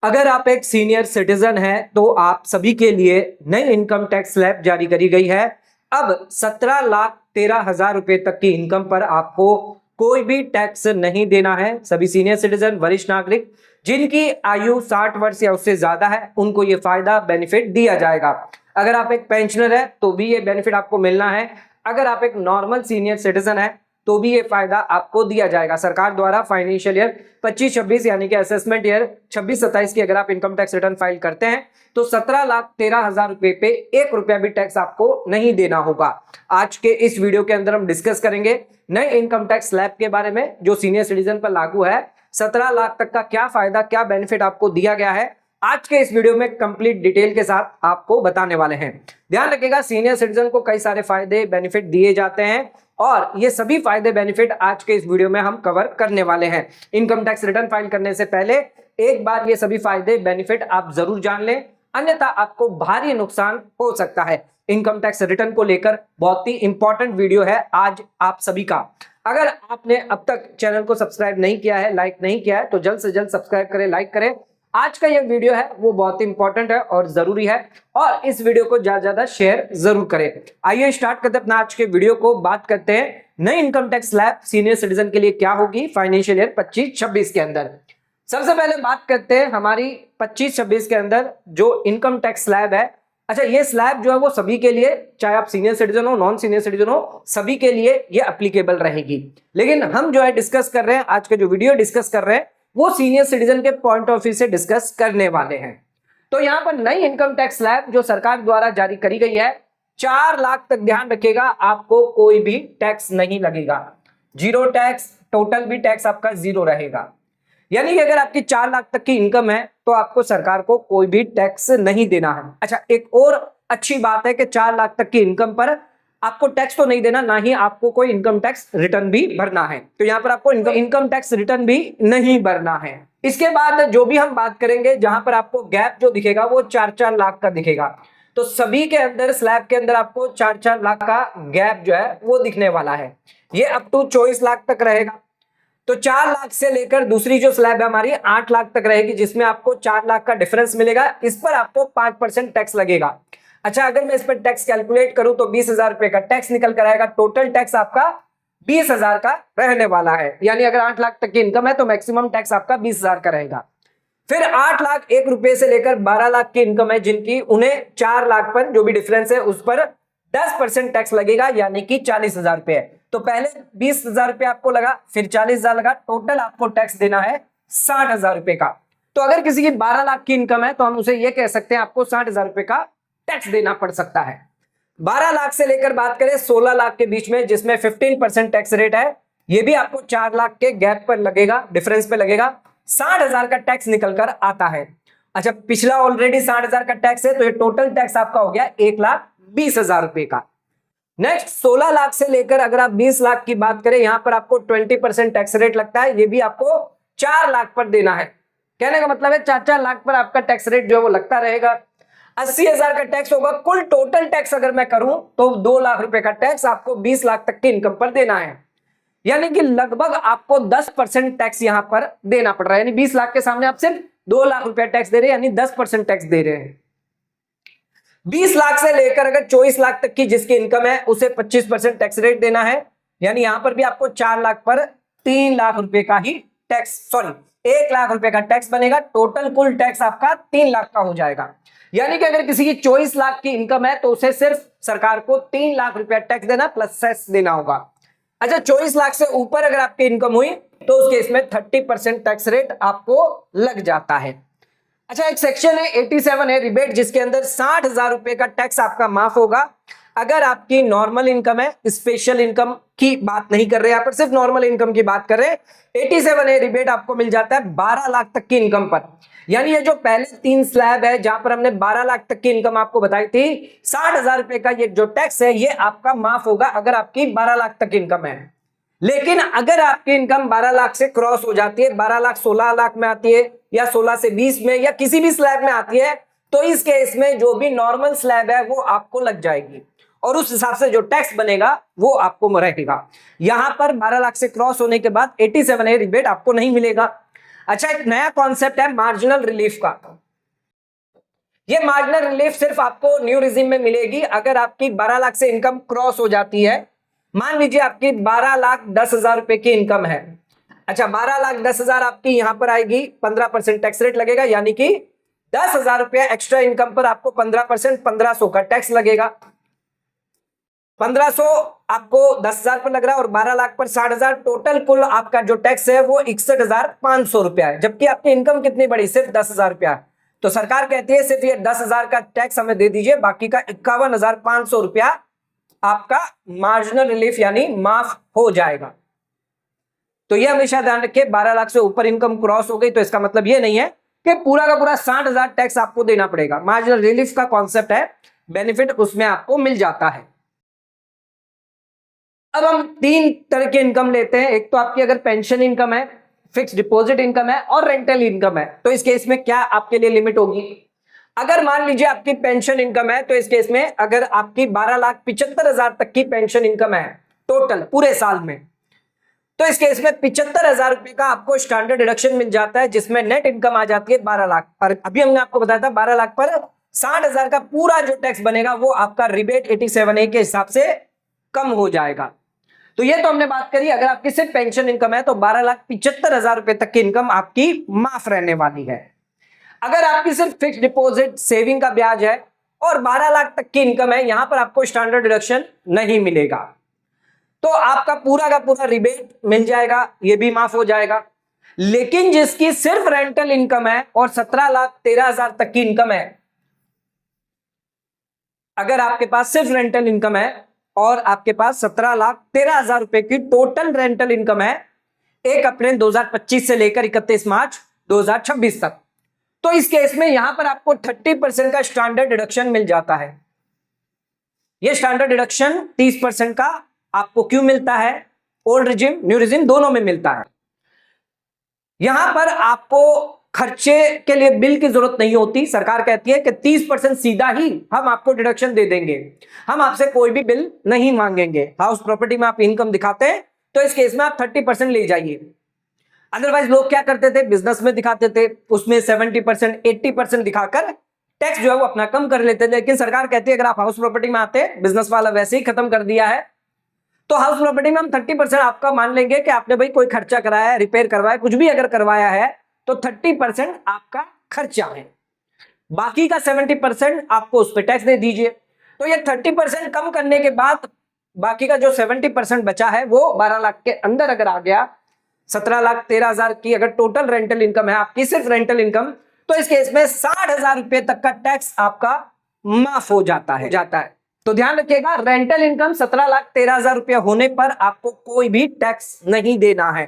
अगर आप एक सीनियर सिटीजन हैं तो आप सभी के लिए नई इनकम टैक्स स्लैब जारी करी गई है। अब 17,13,000 रुपए तक की इनकम पर आपको कोई भी टैक्स नहीं देना है। सभी सीनियर सिटीजन, वरिष्ठ नागरिक जिनकी आयु 60 वर्ष या उससे ज्यादा है, उनको ये फायदा बेनिफिट दिया जाएगा। अगर आप एक पेंशनर है तो भी ये बेनिफिट आपको मिलना है। अगर आप एक नॉर्मल सीनियर सिटीजन है तो भी ये फायदा आपको दिया जाएगा। सरकार द्वारा फाइनेंशियल ईयर 25-26 यानी कि असेसमेंट ईयर 26-27 की अगर आप इनकम टैक्स रिटर्न फाइल करते हैं तो 17,13,000 रुपए पे 1 रुपया भी टैक्स आपको नहीं देना होगा। आज के इस वीडियो के अंदर हम डिस्कस करेंगे नए इनकम टैक्स स्लैब के बारे में जो सीनियर सिटीजन पर लागू है। 17 लाख तक का क्या फायदा, क्या बेनिफिट आपको दिया गया है, आज के इस वीडियो में कंप्लीट डिटेल के साथ आपको बताने वाले हैं। ध्यान रखिएगा, सीनियर सिटीजन को कई सारे फायदे बेनिफिट दिए जाते हैं और ये सभी फायदे बेनिफिट आज के इस वीडियो में हम कवर करने वाले हैं। इनकम टैक्स रिटर्न फाइल करने से पहले एक बार ये सभी फायदे बेनिफिट आप जरूर जान लें, अन्यथा आपको भारी नुकसान हो सकता है। इनकम टैक्स रिटर्न को लेकर बहुत ही इंपॉर्टेंट वीडियो है आज आप सभी का। अगर आपने अब तक चैनल को सब्सक्राइब नहीं किया है, लाइक नहीं किया है, तो जल्द से जल्द सब्सक्राइब करें, लाइक करें। आज का ये वीडियो है वो बहुत ही इंपॉर्टेंट है और जरूरी है और इस वीडियो को ज्यादा ज्यादा शेयर जरूर करें। आइए स्टार्ट करते हैं अपना आज के वीडियो को। बात करते हैं नई income tax slab senior citizen के लिए क्या होगी फाइनेंशियल ईयर 25-26 के अंदर। सबसे पहले बात करते हैं हमारी 25-26 के अंदर जो इनकम टैक्स स्लैब है। अच्छा, ये स्लैब जो है वो सभी के लिए, चाहे आप सीनियर सिटीजन हो, नॉन सीनियर सिटीजन हो, सभी के लिए ये एप्लीकेबल रहेगी। लेकिन हम जो है डिस्कस कर रहे हैं, आज के जो वीडियो डिस्कस कर रहे हैं वो सीनियर सिटीजन के पॉइंट ऑफ व्यू से डिस्कस करने वाले हैं। तो यहां पर नई इनकम टैक्स स्लैब जो सरकार द्वारा जारी करी गई है, 4 लाख तक, ध्यान रखिएगा, आपको कोई भी टैक्स नहीं लगेगा। जीरो टैक्स, टोटल भी टैक्स आपका जीरो रहेगा। यानी कि अगर आपकी 4 लाख तक की इनकम है तो आपको सरकार को कोई भी टैक्स नहीं देना है। अच्छा, एक और अच्छी बात है कि 4 लाख तक की इनकम पर आपको टैक्स तो नहीं देना, ना ही आपको कोई इनकम टैक्स रिटर्न भी भरना है। तो यहां पर आपको इनकम टैक्स रिटर्न भी नहीं भरना है। इसके बाद जो भी हम बात करेंगे, जहां पर आपको गैप जो दिखेगा वो 4-4 लाख का दिखेगा। तो सभी के अंदर, स्लैब के अंदर आपको 4-4 लाख का गैप जो है वो दिखने वाला है। ये अप टू 24 लाख तक रहेगा। तो 4 लाख से लेकर दूसरी जो स्लैब है हमारी 8 लाख तक रहेगी, जिसमें आपको 4 लाख का डिफरेंस मिलेगा। इस पर आपको 5% टैक्स लगेगा। अच्छा, अगर मैं इस पर टैक्स कैलकुलेट करूं तो 20,000 रुपए का टैक्स निकल कर आएगा। टोटल टैक्स आपका 20,000 का रहने वाला है। यानी अगर 8 लाख तक की इनकम है तो मैक्सिमम टैक्स आपका 20,000 का रहेगा। फिर 8 लाख 1 रुपए से लेकर 12 लाख की इनकम है जिनकी, उन्हें 4 लाख पर जो भी डिफरेंस है उस पर 10% टैक्स लगेगा, यानी कि 40,000 रुपए। तो पहले 20,000 रुपए आपको लगा, फिर 40,000 लगा, टोटल आपको टैक्स देना है 60,000 रुपए का। तो अगर किसी की 12 लाख की इनकम है तो हम उसे यह कह सकते हैं आपको 60,000 रुपए का टैक्स देना पड़ सकता है। 12 लाख से लेकर बात करें 16 लाख के बीच में, जिसमें 15% टैक्स रेट है, यह भी आपको 4 लाख के गैप पर लगेगा, डिफरेंस पे लगेगा। 60,000 का टैक्स निकल कर आता है। अच्छा, पिछला ऑलरेडी 60,000 का टैक्स है तो ये टोटल टैक्स आपका हो गया 1,20,000 रुपए का। नेक्स्ट 16 लाख से लेकर अगर आप 20 लाख की बात करें, यहां पर आपको 20% टैक्स रेट लगता है, ये भी आपको 4 लाख पर देना है। कहने का मतलब है 4-4 लाख पर आपका टैक्स रेट जो है वो लगता रहेगा। 80,000 का टैक्स होगा। कुल टोटल टैक्स अगर मैं करूं तो 2 लाख रुपए का टैक्स आपको 20 लाख तक की इनकम पर देना है। यानी कि लगभग आपको 10% टैक्स यहां पर देना पड़ रहा है। यानी 20 लाख के सामने आप सिर्फ 2 लाख रुपया टैक्स दे रहे हैं, यानी 10% टैक्स दे रहे हैं। 20 लाख से लेकर अगर 24 लाख तक की जिसकी इनकम है उसे 25% टैक्स रेट देना है। यानी यहां पर भी आपको 4 लाख पर 3 लाख रुपए का ही टैक्स, सॉरी 1 लाख रुपए का टैक्स बनेगा। टोटल कुल टैक्स आपका 3 लाख का हो जाएगा। यानी कि अगर किसी की 24 लाख की इनकम है तो उसे सिर्फ सरकार को 3 लाख रुपया टैक्स देना प्लस सेस देना होगा। अच्छा, 24 लाख से ऊपर अगर आपकी इनकम हुई तो उस केस में 30% टैक्स रेट आपको लग जाता है। अच्छा, एक सेक्शन है 87 है रिबेट, जिसके अंदर 60,000 रुपए का टैक्स आपका माफ होगा अगर आपकी नॉर्मल इनकम है। स्पेशल इनकम की बात नहीं कर रहे, यहां पर सिर्फ नॉर्मल इनकम की बात कर रहे हैं। 87 है रिबेट आपको मिल जाता है 12 लाख तक की इनकम पर। यानी ये जो पहले 3 स्लैब है जहां पर हमने 12 लाख तक की इनकम आपको बताई थी, 60,000 रुपए का ये जो टैक्स है ये आपका माफ होगा अगर आपकी 12 लाख तक की इनकम है। लेकिन अगर आपकी इनकम 12 लाख से क्रॉस हो जाती है, 12 लाख 16 लाख में आती है या 16 से 20 में या किसी भी स्लैब में आती है, तो इस केस में जो भी नॉर्मल स्लैब है वो आपको लग जाएगी और उस हिसाब से जो टैक्स बनेगा वो आपको रहेगा। यहां पर 12 लाख से क्रॉस होने के बाद 87 रिबेट आपको नहीं मिलेगा। अच्छा, एक नया कॉन्सेप्ट है मार्जिनल रिलीफ का। ये मार्जिनल रिलीफ सिर्फ आपको न्यू रिजीम में मिलेगी अगर आपकी 12 लाख से इनकम क्रॉस हो जाती है। मान लीजिए आपकी 12,10,000 रुपए की इनकम है। अच्छा, 12,10,000 आपकी यहां पर आएगी, 15% टैक्स रेट लगेगा, यानी कि 10,000 रुपया एक्स्ट्रा इनकम पर आपको 15%, 1,500 का टैक्स लगेगा। 1,500 आपको 10,000 पर लग रहा है और 12 लाख पर 60,000, टोटल कुल आपका जो टैक्स है वो 61,500 रुपया है। जबकि आपकी इनकम कितनी बड़ी, सिर्फ 10,000 रुपया। तो सरकार कहती है सिर्फ ये 10,000 का टैक्स हमें दे दीजिए, बाकी का 51,500 रुपया आपका मार्जिनल रिलीफ यानी माफ हो जाएगा। तो ये हमेशा ध्यान रखिए, 12 लाख से ऊपर इनकम क्रॉस हो गई तो इसका मतलब ये नहीं है कि पूरा का पूरा 60,000 टैक्स आपको देना पड़ेगा। मार्जिनल रिलीफ का कॉन्सेप्ट है, बेनिफिट उसमें आपको मिल जाता है। अब हम 3 तरह की इनकम लेते हैं। एक तो आपकी अगर पेंशन इनकम है, फिक्स डिपॉजिट इनकम है और रेंटल इनकम है। तो इस केस में क्या आपके लिए लिमिट होगी? अगर मान लीजिए आपकी पेंशन इनकम है, तो इस केस में अगर आपकी 12,75,000 तक की पेंशन इनकम है टोटल पूरे साल में, तो इस केस में 75,000 रुपए का आपको स्टैंडर्ड डिडक्शन मिल जाता है, जिसमें नेट इनकम आ जाती है 12 लाख। और अभी हमने आपको बताया था 12 लाख पर 60,000 का पूरा जो टैक्स बनेगा वो आपका रिबेट 87A के हिसाब से कम हो जाएगा। तो ये तो हमने बात करी अगर आपकी सिर्फ पेंशन इनकम है तो 12,75,000 रुपए तक की इनकम आपकी माफ रहने वाली है। अगर आपकी सिर्फ फिक्स डिपॉजिट सेविंग का ब्याज है और 12 लाख तक की इनकम है, यहां पर आपको स्टैंडर्ड डिडक्शन नहीं मिलेगा, तो आपका पूरा का पूरा रिबेट मिल जाएगा, ये भी माफ हो जाएगा। लेकिन जिसकी सिर्फ रेंटल इनकम है और 17,13,000 तक की इनकम है, अगर आपके पास सिर्फ रेंटल इनकम है और आपके पास 17,13,000 रुपए की टोटल रेंटल इनकम है 1 अप्रैल 2025 से लेकर 31 मार्च 2026 तक, तो इस केस में यहां पर आपको 30% का स्टैंडर्ड डिडक्शन मिल जाता है। यह स्टैंडर्ड डिडक्शन 30% का आपको क्यों मिलता है? ओल्ड रिजिम न्यू रिजिम दोनों में मिलता है। यहां पर आपको खर्चे के लिए बिल की जरूरत नहीं होती। सरकार कहती है कि 30% सीधा ही हम आपको डिडक्शन दे देंगे, हम आपसे कोई भी बिल नहीं मांगेंगे। हाउस प्रॉपर्टी में आप इनकम दिखाते हैं तो इस केस में आप 30% ले जाइए। अदरवाइज लोग क्या करते थे, बिजनेस में दिखाते थे, उसमें 70% 80% दिखाकर टैक्स जो है वो अपना कम कर लेते थे। लेकिन सरकार कहती है अगर आप हाउस प्रॉपर्टी में आते हैं, बिजनेस वाला वैसे ही खत्म कर दिया है, तो हाउस प्रॉपर्टी में हम 30% आपका मान लेंगे कि आपने भाई कोई खर्चा कराया है, रिपेयर करवाया, कुछ भी अगर करवाया है तो 30% आपका खर्चा है, बाकी का 70% आपको उस पर टैक्स दे दीजिए। तो ये 30% कम करने के बाद बाकी का जो 70% बचा है वो 12 लाख के अंदर अगर आ गया, 17,13,000 की अगर टोटल रेंटल इनकम है आपकी, सिर्फ रेंटल इनकम, तो इस केस में 60,000 रुपए तक का टैक्स आपका माफ हो जाता है। तो ध्यान रखिएगा, रेंटल इनकम 17,13,000 रुपया होने पर आपको कोई भी टैक्स नहीं देना है।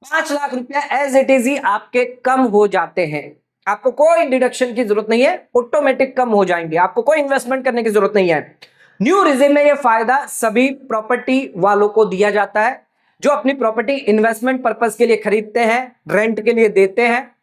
5 लाख रुपया एज इट इज ही आपके कम हो जाते हैं, आपको कोई डिडक्शन की जरूरत नहीं है, ऑटोमेटिक कम हो जाएंगे, आपको कोई इन्वेस्टमेंट करने की जरूरत नहीं है। न्यू रिजिम में यह फायदा सभी प्रॉपर्टी वालों को दिया जाता है जो अपनी प्रॉपर्टी इन्वेस्टमेंट पर्पस के लिए खरीदते हैं, रेंट के लिए देते हैं।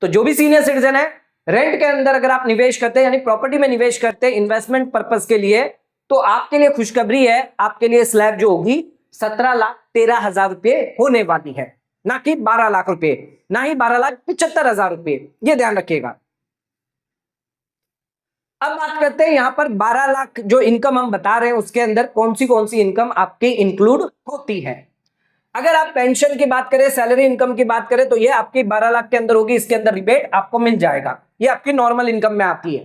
तो जो भी सीनियर सिटीजन है, रेंट के अंदर अगर आप निवेश करते हैं यानी प्रॉपर्टी में निवेश करते हैं इन्वेस्टमेंट पर्पस के लिए, तो आपके लिए खुशखबरी है, आपके लिए स्लैब जो होगी 17,13,000 रुपए होने वाली है, ना कि 12 लाख रुपए, ना ही 12,75,000 रुपए, ये ध्यान रखिएगा। अब बात करते हैं यहां पर 12 लाख जो इनकम हम बता रहे हैं उसके अंदर कौन सी इनकम आपकी इंक्लूड होती है। अगर आप पेंशन की बात करें, सैलरी इनकम की बात करें, तो ये आपकी 12 लाख के अंदर होगी, इसके अंदर रिबेट आपको मिल जाएगा, ये आपकी नॉर्मल इनकम में आती है।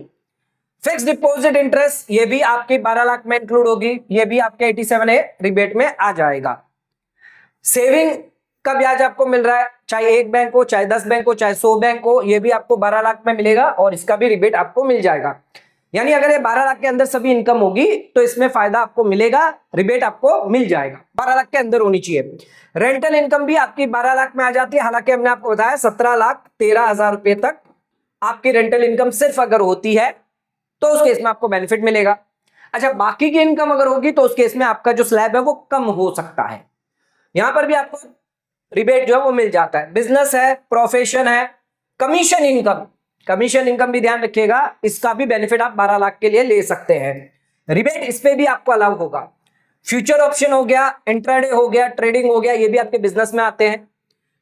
फिक्स डिपॉजिट इंटरेस्ट ये भी आपकी 12 लाख में इंक्लूड होगी, ये भी आपके 87A रिबेट में आ जाएगा। सेविंग का ब्याज आपको मिल रहा है, चाहे 1 बैंक हो, चाहे 10 बैंक हो, चाहे 100 बैंक हो, ये भी आपको 12 लाख में मिलेगा और इसका भी रिबेट आपको मिल जाएगा। यानी अगर ये 12 लाख के अंदर सभी इनकम होगी तो इसमें फायदा आपको मिलेगा, रिबेट आपको मिल जाएगा, 12 लाख के अंदर होनी चाहिए। रेंटल इनकम भी आपकी 12 लाख में आ जाती है, हालांकि हमने आपको बताया 17,13,000 रुपए तक आपकी रेंटल इनकम सिर्फ अगर होती है तो उस केस में आपको बेनिफिट मिलेगा। अच्छा, बाकी की इनकम अगर होगी तो उस केस में आपका जो स्लैब है वो कम हो सकता है, यहां पर भी आपको रिबेट जो है वो मिल जाता है। बिजनेस है, प्रोफेशन है, कमीशन इनकम भी ध्यान रखिएगा, इसका भी बेनिफिट आप 12 लाख के लिए ले सकते हैं, रिबेट इस पे भी आपको अलाउ होगा। फ्यूचर ऑप्शन हो गया, इंट्राडे हो गया, ट्रेडिंग हो गया, ये भी आपके बिजनेस में आते हैं।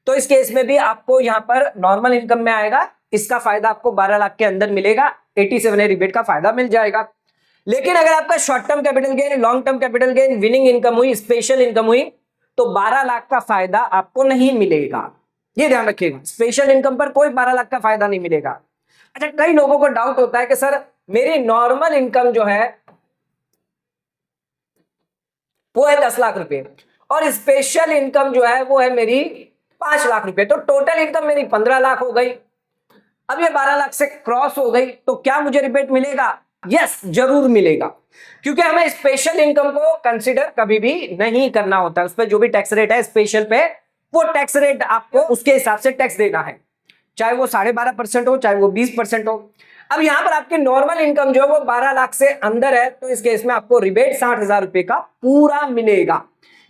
तो इस केस में भी आपको यहां पर नॉर्मल इनकम में आएगा, इसका फायदा आपको 12 लाख के अंदर मिलेगा, 87 रिबेट का फायदा मिल जाएगा। लेकिन अगर आपका short term capital gain, long term capital gain, winning income हुई, स्पेशल इनकम हुई, तो 12 लाख का फायदा आपको नहीं मिलेगा, ये ध्यान रखिएगा। स्पेशल इनकम पर कोई 12 लाख का फायदा नहीं मिलेगा। अच्छा, कई लोगों को डाउट होता है कि सर मेरी नॉर्मल इनकम जो है वो है 10 लाख रुपए और स्पेशल इनकम जो है वो है मेरी 5 लाख रुपए, तो टोटल इनकम मेरी 15 लाख हो गई। अब ये 12 लाख से क्रॉस हो गई, तो क्या मुझे रिबेट मिलेगा? यस, जरूर मिलेगा, क्योंकि हमें स्पेशल इनकम को कंसीडर कभी भी नहीं करना होता। उस पर जो भी टैक्स रेट है स्पेशल पे, वो टैक्स रेट आपको उसके हिसाब से टैक्स देना है, चाहे वो 12.5% हो, चाहे वो 20% हो। अब यहां पर आपकी नॉर्मल इनकम जो है वो 12 लाख से अंदर है, तो इस केस में आपको रिबेट 60,000 रुपए का पूरा मिलेगा।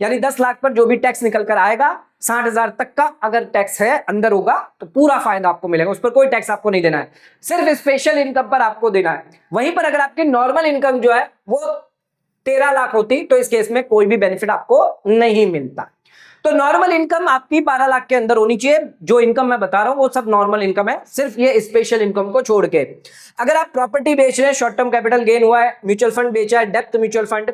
यानी 10 लाख पर जो भी टैक्स निकल कर आएगा, 60,000 तक का अगर टैक्स है अंदर होगा तो पूरा फायदा आपको मिलेगा, उस पर कोई टैक्स आपको नहीं देना है, सिर्फ स्पेशल इनकम पर आपको देना है। वहीं पर अगर आपकी नॉर्मल इनकम जो है वो 13 लाख होती, तो इस केस में कोई भी बेनिफिट आपको नहीं मिलता। तो नॉर्मल इनकम आपकी 12 लाख के अंदर होनी चाहिए। जो इनकम मैं बता रहा हूं वो सब नॉर्मल इनकम है, सिर्फ ये स्पेशल इनकम को छोड़ के। अगर आप प्रॉपर्टी बेच रहे हैं, शॉर्ट टर्म कैपिटल गेन हुआ है, म्यूचुअल फंड बेचा है, डेप्थ म्यूचुअल फंड,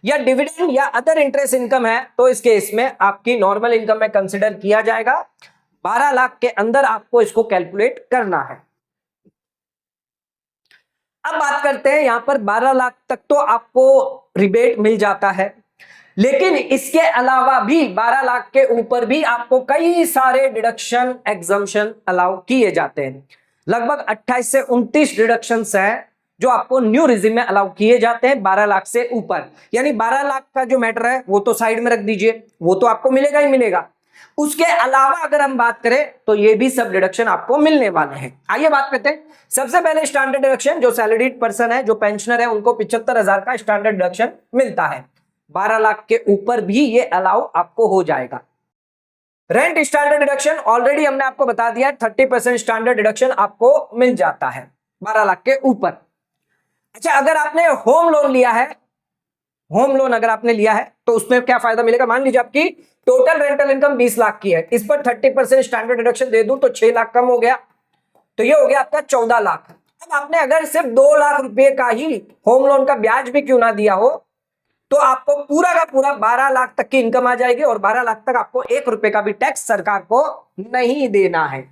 या डिविडेंड या अदर इंटरेस्ट इनकम है, तो इस केस में आपकी नॉर्मल इनकम में कंसिडर किया जाएगा। 12 लाख के अंदर आपको इसको कैलकुलेट करना है। अब बात करते हैं, यहां पर 12 लाख तक तो आपको रिबेट मिल जाता है, लेकिन इसके अलावा भी 12 लाख के ऊपर भी आपको कई सारे डिडक्शन एग्जम्पशन अलाउ किए जाते हैं। लगभग 28 से 29 डिडक्शंस हैं जो आपको न्यू रिजिम में अलाउ किए जाते हैं 12 लाख से ऊपर। यानी 12 लाख का जो मैटर है वो तो साइड में रख दीजिए, वो तो आपको मिलेगा ही मिलेगा। उसके अलावा अगर हम बात करें तो ये भी सब डिडक्शन आपको मिलने वाले हैं। आइए बात करते हैं। सबसे पहले स्टैंडर्ड डिडक्शन, जो सैलरीड पर्सन है, जो पेंशनर है, उनको 75,000 का स्टैंडर्ड डिडक्शन मिलता है। 12 लाख के ऊपर भी ये अलाउ आपको हो जाएगा। रेंट स्टैंडर्ड डिडक्शन ऑलरेडी हमने आपको बता दिया, 30% स्टैंडर्ड डिडक्शन आपको मिल जाता है 12 लाख के ऊपर। अच्छा, अगर आपने होम लोन लिया है, होम लोन अगर आपने लिया है तो उसमें क्या फायदा मिलेगा? मान लीजिए आपकी टोटल रेंटल इनकम 20 लाख की है, इस पर 30% स्टैंडर्ड डिडक्शन दे दूं तो 6 लाख कम हो गया, तो ये हो गया आपका 14 लाख। अब आपने अगर सिर्फ 2 लाख रुपए का ही होम लोन का ब्याज भी क्यों ना दिया हो, तो आपको पूरा का पूरा 12 लाख तक की इनकम आ जाएगी और 12 लाख तक आपको 1 रुपए का भी टैक्स सरकार को नहीं देना है।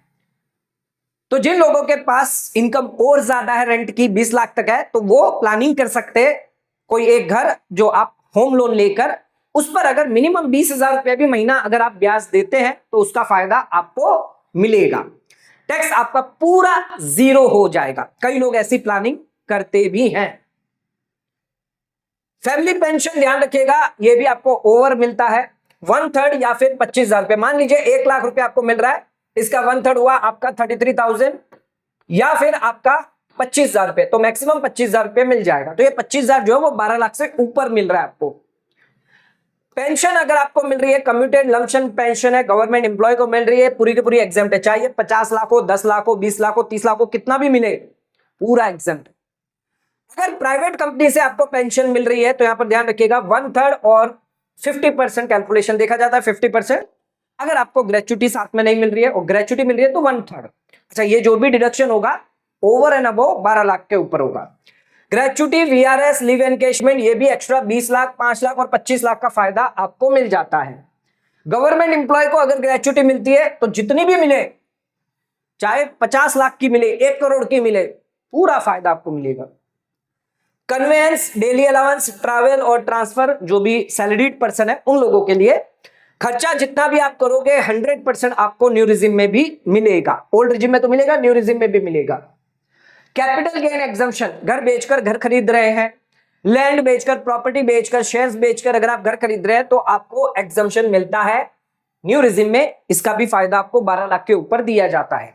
तो जिन लोगों के पास इनकम और ज्यादा है, रेंट की 20 लाख तक है, तो वो प्लानिंग कर सकते हैं कोई एक घर जो आप होम लोन लेकर, उस पर अगर मिनिमम 20,000 रुपए भी महीना अगर आप ब्याज देते हैं तो उसका फायदा आपको मिलेगा, टैक्स आपका पूरा 0 हो जाएगा। कई लोग ऐसी प्लानिंग करते भी हैं। फैमिली पेंशन ध्यान रखिएगा, ये भी आपको ओवर मिलता है 1/3 या फिर 25,000 रुपए। मान लीजिए 1 लाख रुपए आपको मिल रहा है, इसका 1/3 हुआ आपका 33,000 या फिर आपका 25,000 रुपए, तो मैक्सिमम 25,000 रुपए मिल जाएगा। तो ये 25,000 जो है वो 12 लाख से ऊपर मिल रहा है आपको। पेंशन अगर आपको मिल रही है, कम्यूटेड लमसम पेंशन है, गवर्नमेंट एम्प्लॉय को मिल रही है, पूरी की पूरी एग्जेम्प्ट है, चाहे 50 लाख हो, 10 लाख हो, 20 लाख हो, 30 लाख हो, कितना भी मिले, पूरा एग्जेम्प्ट। अगर प्राइवेट कंपनी से आपको पेंशन मिल रही है तो यहां पर ध्यान रखिएगा 1/3 और 50% कैलकुलेशन देखा जाता है। 50% अगर आपको ग्रेचुटी साथ में नहीं मिल रही है और ग्रेचुटी मिल रही है तो 1/3। अच्छा, ये जो भी डिडक्शन होगा ओवर एंड अबव 12 लाख के ऊपर होगा। ग्रेचुटी, वीआरएस, लीव एनकेशमेंट, ये भी एक्स्ट्रा 20 लाख, 5 लाख और 25 लाख का फायदा आपको मिल जाता है। गवर्नमेंट एम्प्लॉय को अगर ग्रेचुटी मिलती है तो जितनी भी मिले, चाहे 50 लाख की मिले, 1 करोड़ की मिले, पूरा फायदा आपको मिलेगा। कन्वेंस, डेली अलाउंस, ट्रैवल और ट्रांसफर, जो भी सैलरीड पर्सन है उन लोगों के लिए खर्चा जितना भी आप करोगे 100% आपको न्यू रिजिम में भी मिलेगा। ओल्ड रिजिम में तो मिलेगा, न्यू रिजिम में भी मिलेगा। कैपिटल गेन एग्जम्पशन, घर बेचकर घर खरीद रहे हैं, लैंड बेचकर, प्रॉपर्टी बेचकर, शेयर्स बेचकर अगर आप घर खरीद रहे हैं तो आपको एग्जम्पशन मिलता है न्यू रिजिम में। इसका भी फायदा आपको 12 लाख के ऊपर दिया जाता है।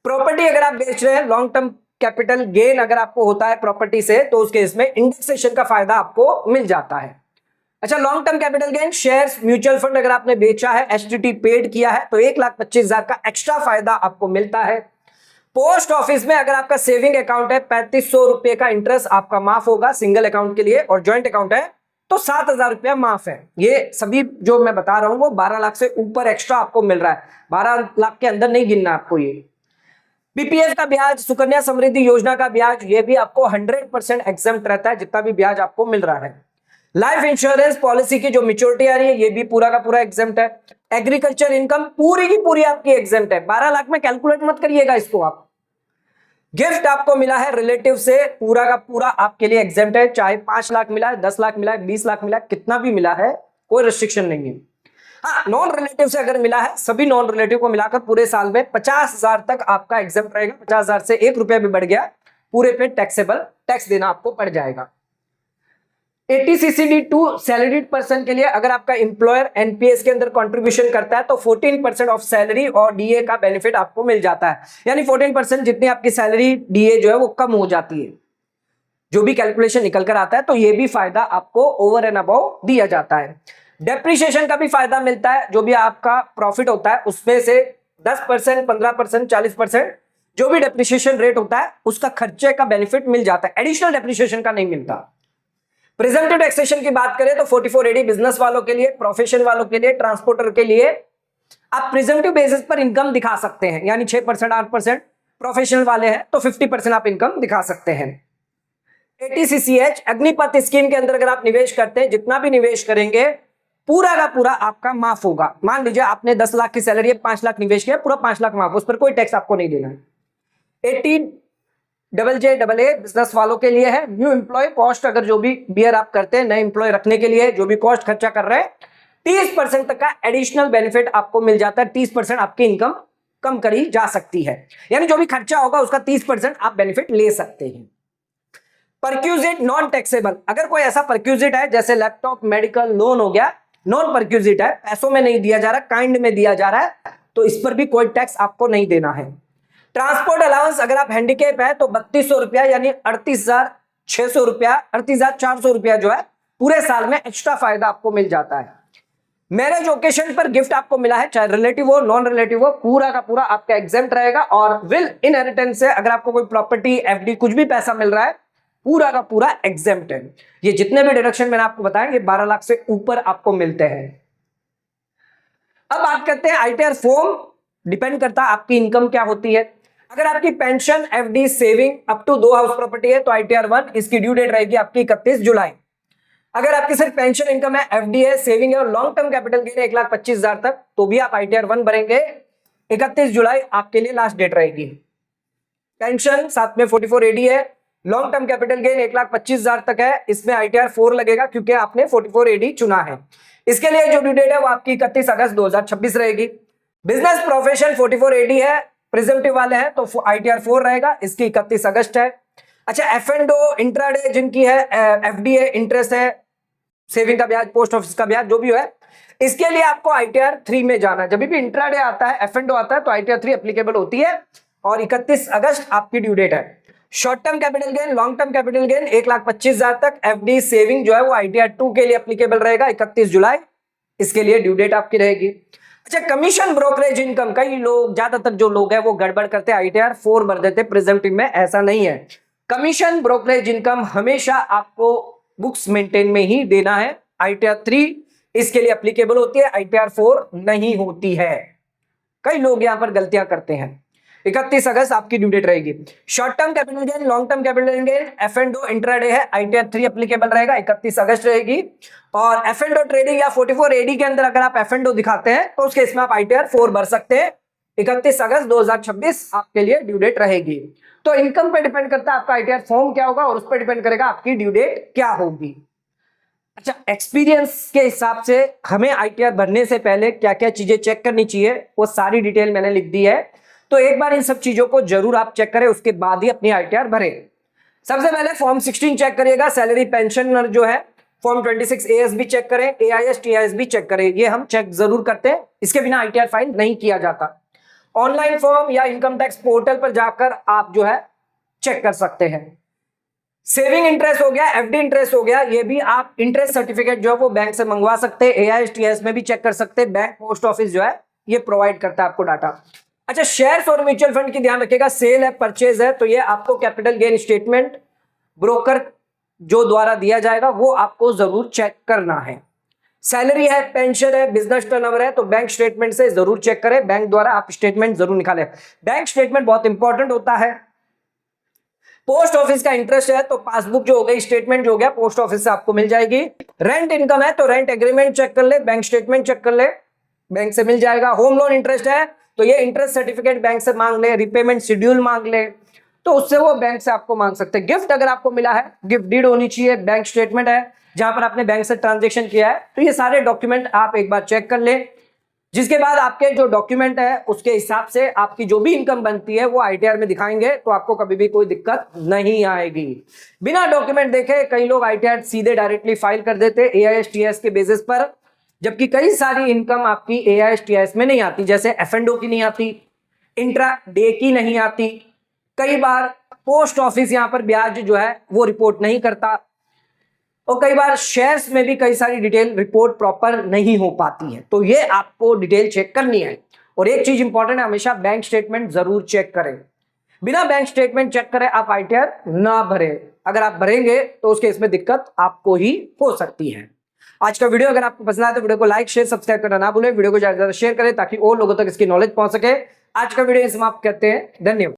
प्रॉपर्टी अगर आप बेच रहे हैं, लॉन्ग टर्म कैपिटल गेन अगर आपको होता है प्रॉपर्टी से, तो उसके इसमें इंडेक्सेशन का फायदा आपको मिल जाता है। अच्छा, long term capital gain, shares, mutual fund अगर आपने बेचा है, एसटीटी पेड किया है, तो 1,25,000 का एक्स्ट्रा फायदा आपको मिलता है। पोस्ट ऑफिस में अगर आपका सेविंग अकाउंट है, 3500 रुपए का इंटरेस्ट आपका माफ होगा सिंगल अकाउंट के लिए, और ज्वाइंट अकाउंट है तो 7,000 रुपया माफ है। ये सभी जो मैं बता रहा हूं वो 12 लाख से ऊपर एक्स्ट्रा आपको मिल रहा है, 12 लाख के अंदर नहीं गिनना आपको। ये पीपीएफ का ब्याज, सुकन्या समृद्धि योजना का ब्याज, ये भी आपको 100% एग्जम्प्ट रहता है, जितना भी ब्याज आपको मिल रहा है। लाइफ इंश्योरेंस पॉलिसी की जो मैच्योरिटी आ रही है ये भी पूरा का पूरा एग्जम्प्ट है। एग्रीकल्चर इनकम पूरी की पूरी आपकी एग्जम्प्ट है। 12 लाख में कैलकुलेट मत करिएगा इसको आप। गिफ्ट आपको मिला है रिलेटिव से, पूरा का पूरा आपके लिए एग्जम्प्ट है, चाहे 5 लाख मिला है, 10 लाख मिला है, 20 लाख मिला है, कितना भी मिला है, कोई रिस्ट्रिक्शन नहीं है। हाँ, नॉन रिलेटिव से अगर मिला है, सभी नॉन रिलेटिव को मिलाकर पूरे साल में 50,000 तक आपका एग्जम्प्ट रहेगा। 50,000 से 1 रुपया भी बढ़ गया, पूरे पे टैक्सेबल टैक्स देना आपको पड़ जाएगा। 80CCD2 सैलरीड पर्सन के लिए अगर आपका एम्प्लॉयर एनपीएस के अंदर कंट्रीब्यूशन करता है तो 14% ऑफ सैलरी और डीए का बेनिफिट आपको मिल जाता है। यानी 14% जितनी आपकी सैलरी डीए जो है वो कम हो जाती है, जो भी कैलकुलेशन निकल कर आता है, तो ये भी फायदा आपको ओवर एंड अबव दिया जाता है। डेप्रिसिएशन का भी फायदा मिलता है, जो भी आपका प्रॉफिट होता है उसमें से 10%, 15%, 40% जो भी डेप्रिसिएशन रेट होता है उसका खर्चे का बेनिफिट मिल जाता है, एडिशनल डेप्रिसिएशन का नहीं मिलता। प्रिजम्प्टिव टैक्सेशन की बात करें तो 44AD बिजनेस वालों के लिए, प्रोफेशन वालों के लिए, ट्रांसपोर्टर के लिए आप प्रिजम्प्टिव बेसिस पर इनकम दिखा सकते हैं, यानी 6%, 8%। प्रोफेशनल वाले हैं तो 50% आप इनकम दिखा सकते हैं। 80CCH अग्निपथ स्कीम के अंदर अगर आप निवेश करते हैं, जितना भी निवेश करेंगे पूरा का पूरा आपका माफ होगा। मान लीजिए आपने 10 लाख की सैलरी है, 5 लाख निवेश किया, पूरा 5 लाख माफ, उस पर कोई टैक्स आपको नहीं देना है। 80JJAA बिजनेस वालों के लिए है। न्यू एम्प्लॉय कॉस्ट, अगर जो भी बियर आप करते हैं, नए एम्प्लॉय रखने के लिए जो भी कॉस्ट खर्चा कर रहे हैं, 30% तक का एडिशनल बेनिफिट आपको मिल जाता है। 30% आपकी इनकम कम करी जा सकती है, यानी जो भी खर्चा होगा उसका 30% आप बेनिफिट ले सकते हैं। परक्यूजिट नॉन टैक्सेबल, अगर कोई ऐसा परक्यूजिट है जैसे लैपटॉप, मेडिकल, लोन हो गया, नॉन परक्यूजिट है, पैसों में नहीं दिया जा रहा, काइंड में दिया जा रहा है, तो इस पर भी कोई टैक्स आपको नहीं देना है। ट्रांसपोर्ट अलाउंस, अगर आप हैंडीकैप है तो 3200 रुपया यानी 38,600 रुपया, 38,400 रुपया जो है पूरे साल में एक्स्ट्रा फायदा आपको मिल जाता है। मैरिज ओकेशन पर गिफ्ट आपको मिला है, चाहे रिलेटिव हो नॉन रिलेटिव हो, पूरा का पूरा आपका एग्जेम्प्ट रहेगा। और विल इनहेरिटेंस से अगर आपको कोई प्रॉपर्टी, एफडी, कुछ भी पैसा मिल रहा है, पूरा का पूरा एग्जेम्प्ट है। ये जितने भी डिडक्शन मैंने आपको बताया ये 12 लाख से ऊपर आपको मिलते हैं। अब बात करते हैं आईटीआर फॉर्म, डिपेंड करता है आपकी इनकम क्या होती है। अगर आपकी pension, FD, saving up to 2 house property है तो आईटीआर 1, इसकी ड्यू डेट रहेगी आपकी 31 जुलाई। अगर आपकी सिर्फ पेंशन इनकम है, एफडी है, सेविंग है और लॉन्ग टर्म कैपिटल गेन है 1,25,000 तक, तो भी आप आईटीआर 1 भरेंगे। 31 जुलाई आपके लिए लास्ट डेट रहेगी। पेंशन साथ में 44AD है, लॉन्ग टर्म कैपिटल गेन 1,25,000 तक है, इसमें आईटीआर 4 लगेगा क्योंकि आपने 44AD चुना है। इसके लिए जो ड्यू डेट है वो आपकी 31 अगस्त 2026 रहेगी। बिजनेस प्रोफेशन 44AD है, प्रिजम्प्टिव वाले हैं तो आईटीआर 4 रहेगा, इसकी 31 अगस्त है। अच्छा, एफ&ओ, इंट्राडे जिनकी है, एफडी है, इंटरेस्ट है, सेविंग का ब्याज, पोस्ट ऑफिस का ब्याज, जो भी है, इसके लिए आपको आईटीआर 3 में जाना है। जब भी इंट्राडे आता है, एफ&ओ आता है तो आईटीआर 3 एप्लीकेबल होती है और 31 अगस्त आपकी ड्यू डेट है। Short term capital gain, long term capital gain 1,25,000 तक, एफडी, सेविंग जो है वो आईटीआर 2 के लिए एप्लीकेबल रहेगा, 31 जुलाई इसके लिए ड्यू डेट आपकी रहेगी। अच्छा, कमीशन ब्रोकरेज इनकम, कई लोग, ज्यादातर जो लोग हैं वो गड़बड़ करते हैं, आईटीआर 4 भर देते प्रिजम्प्टिव में, ऐसा नहीं है। कमीशन ब्रोकरेज इनकम हमेशा आपको बुक्स मेंटेन में ही देना है। आईटीआर 3 इसके लिए एप्लीकेबल होती है, आईटीआर 4 नहीं होती है। कई लोग यहां पर गलतियां करते हैं। 31 अगस्त आपकी ड्यू डेट रहेगी। Short term capital gain, long term capital gain, एफ&ओ, इंट्राडे है, आईटीआर 3 एप्लीकेबल रहेगा, 31 अगस्त रहेगी। और एफ&ओ ट्रेडिंग या 44AD के अंदर अगर आप एफ&ओ दिखाते हैं तो उस केस में आप आईटीआर 4 भर सकते हैं। 31 अगस्त 2026 आपके लिए ड्यू डेट रहेगी। तो इनकम पे डिपेंड करता है आपका आईटीआर फॉर्म क्या होगा और उस पर डिपेंड करेगा आपकी ड्यू डेट क्या होगी। अच्छा, एक्सपीरियंस के हिसाब से हमें आईटीआर भरने से पहले क्या क्या चीजें चेक करनी चाहिए वो सारी डिटेल मैंने लिख दी है, तो एक बार इन सब चीजों को जरूर आप चेक करें, उसके बाद ही अपनी आईटीआर भरें। सबसे पहले फॉर्म 16 चेक करिएगा, सैलरी पेंशन जो है। फॉर्म 26 एएस भी चेक करें, एआईएस टीआईएस भी चेक करें, ये हम चेक जरूर करते हैं, इसके बिना आईटीआर फाइल नहीं किया जाता। ऑनलाइन फॉर्म या इनकम टैक्स पोर्टल पर जाकर आप जो है चेक कर सकते हैं। सेविंग इंटरेस्ट हो गया, एफडी इंटरेस्ट हो गया, ये भी आप इंटरेस्ट सर्टिफिकेट जो है वो बैंक से मंगवा सकते हैं, एआईएस टीआईएस में भी चेक कर सकते हैं। बैंक, पोस्ट ऑफिस जो है ये प्रोवाइड करता है आपको डाटा। अच्छा, शेयर्स और म्यूचुअल फंड की ध्यान रखिएगा, सेल है, परचेज है, तो ये आपको कैपिटल गेन स्टेटमेंट, ब्रोकर जो द्वारा दिया जाएगा वो आपको जरूर चेक करना है। सैलरी है, पेंशन है, बिजनेस टर्नओवर है, तो बैंक स्टेटमेंट से जरूर चेक करें, बैंक द्वारा आप स्टेटमेंट जरूर निकालें। बैंक स्टेटमेंट बहुत इंपॉर्टेंट होता है। पोस्ट ऑफिस का इंटरेस्ट है तो पासबुक जो हो गई, स्टेटमेंट जो हो गया, पोस्ट ऑफिस से आपको मिल जाएगी। रेंट इनकम है तो रेंट एग्रीमेंट चेक कर ले, बैंक स्टेटमेंट चेक कर ले, बैंक से मिल जाएगा। होम लोन इंटरेस्ट है तो ये इंटरेस्ट सर्टिफिकेट बैंक से मांग ले, रिपेमेंट शेड्यूल मांग ले, तो उससे वो बैंक से आपको मांग सकते हैं। गिफ्ट अगर आपको मिला है, गिफ्ट डीड होनी चाहिए, बैंक स्टेटमेंट है जहां पर आपने बैंक से ट्रांजेक्शन किया है, तो ये सारे डॉक्यूमेंट आप एक बार चेक कर ले। जिसके बाद आपके जो डॉक्यूमेंट है उसके हिसाब से आपकी जो भी इनकम बनती है वो आईटीआर में दिखाएंगे, तो आपको कभी भी कोई दिक्कत नहीं आएगी। बिना डॉक्यूमेंट देखे कई लोग आईटीआर सीधे डायरेक्टली फाइल कर देते एआईएसटीएस के बेसिस पर, जबकि कई सारी इनकम आपकी एआईएसटीएस में नहीं आती, जैसे एफएनडो की नहीं आती, इंट्रा डे की नहीं आती, कई बार पोस्ट ऑफिस यहां पर ब्याज जो है वो रिपोर्ट नहीं करता, और कई बार शेयर्स में भी कई सारी डिटेल रिपोर्ट प्रॉपर नहीं हो पाती है। तो ये आपको डिटेल चेक करनी है। और एक चीज इंपॉर्टेंट है, हमेशा बैंक स्टेटमेंट जरूर चेक करें। बिना बैंक स्टेटमेंट चेक करे आप आईटीआर ना भरें, अगर आप भरेंगे तो उसके इसमें दिक्कत आपको ही हो सकती है। आज का वीडियो अगर आपको पसंद आया तो वीडियो को लाइक शेयर सब्सक्राइब करना ना भूलें, वीडियो को ज्यादा से ज्यादा शेयर करें ताकि और लोगों तक इसकी नॉलेज पहुंच सके। आज का वीडियो समाप्त करते हैं, धन्यवाद।